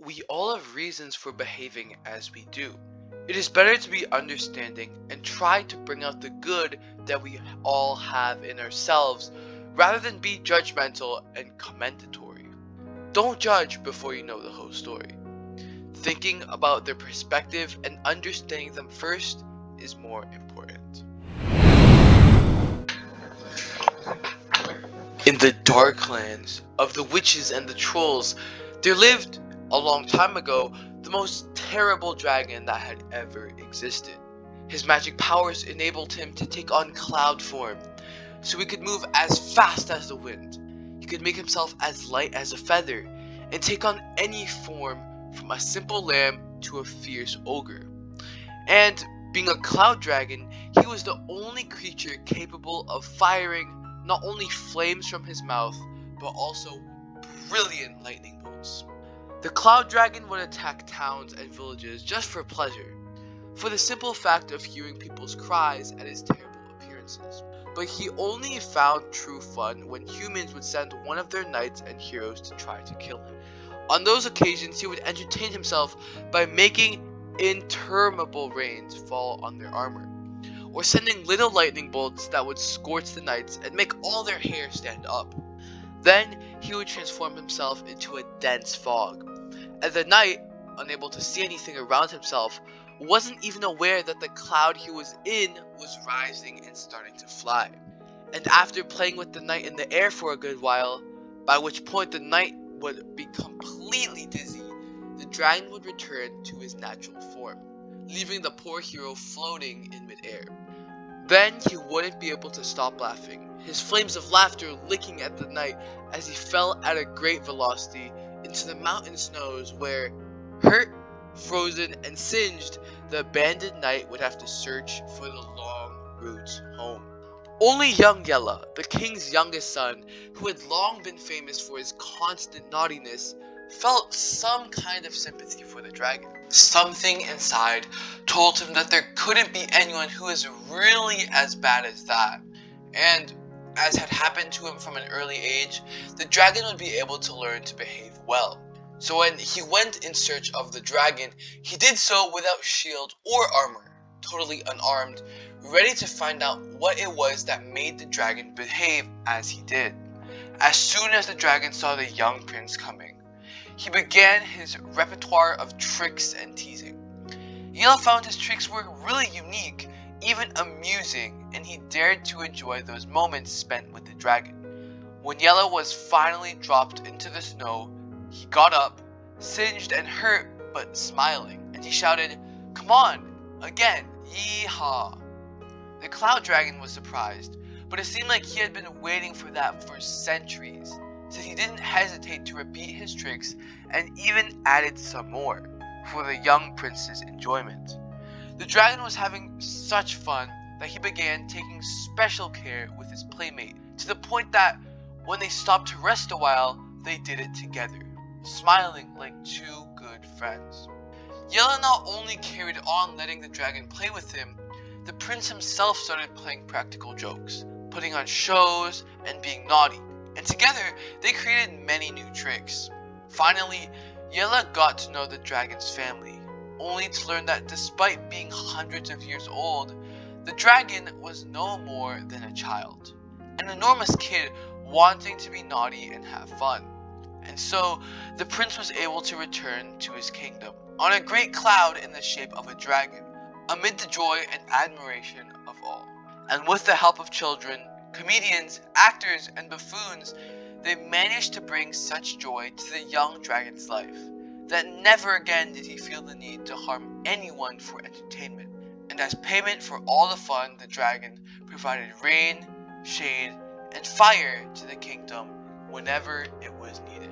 We all have reasons for behaving as we do. It is better to be understanding and try to bring out the good that we all have in ourselves rather than be judgmental and commendatory. Don't judge before you know the whole story. Thinking about their perspective and understanding them first is more important. In the dark lands of the witches and the trolls, there lived, a long time ago, the most terrible dragon that had ever existed. His magic powers enabled him to take on cloud form, so he could move as fast as the wind. He could make himself as light as a feather, and take on any form from a simple lamb to a fierce ogre. And being a cloud dragon, he was the only creature capable of firing not only flames from his mouth, but also brilliant lightning bolts. The cloud dragon would attack towns and villages just for pleasure, for the simple fact of hearing people's cries at his terrible appearances. But he only found true fun when humans would send one of their knights and heroes to try to kill him. On those occasions, he would entertain himself by making interminable rains fall on their armor, or sending little lightning bolts that would scorch the knights and make all their hair stand up. Then he would transform himself into a dense fog, and the knight, unable to see anything around himself, wasn't even aware that the cloud he was in was rising and starting to fly. And after playing with the knight in the air for a good while, by which point the knight would be completely dizzy, the dragon would return to his natural form, leaving the poor hero floating in midair. Then he wouldn't be able to stop laughing, his flames of laughter licking at the knight as he fell at a great velocity into the mountain snows where, hurt, frozen, and singed, the abandoned knight would have to search for the long route home. Only young Yella, the king's youngest son, who had long been famous for his constant naughtiness, felt some kind of sympathy for the dragon. Something inside told him that there couldn't be anyone who was really as bad as that, and as had happened to him from an early age, the dragon would be able to learn to behave well. So when he went in search of the dragon, he did so without shield or armor, totally unarmed, ready to find out what it was that made the dragon behave as he did. As soon as the dragon saw the young prince coming, he began his repertoire of tricks and teasing. Yella found his tricks were really unique, even amusing, and he dared to enjoy those moments spent with the dragon. When Yella was finally dropped into the snow, he got up, singed and hurt, but smiling, and he shouted, "Come on, again, yee-haw." The cloud dragon was surprised, but it seemed like he had been waiting for that for centuries, so he didn't hesitate to repeat his tricks and even added some more, for the young prince's enjoyment. The dragon was having such fun that he began taking special care with his playmate, to the point that when they stopped to rest a while, they did it together, smiling like two good friends. Yella not only carried on letting the dragon play with him, the prince himself started playing practical jokes, putting on shows, and being naughty, and together they created many new tricks. Finally, Yella got to know the dragon's family, only to learn that despite being hundreds of years old, the dragon was no more than a child, an enormous kid wanting to be naughty and have fun. And so, the prince was able to return to his kingdom on a great cloud in the shape of a dragon, amid the joy and admiration of all. And with the help of children, comedians, actors, and buffoons, they managed to bring such joy to the young dragon's life that never again did he feel the need to harm anyone for entertainment. And as payment for all the fun, the dragon provided rain, shade, and fire to the kingdom whenever it was needed.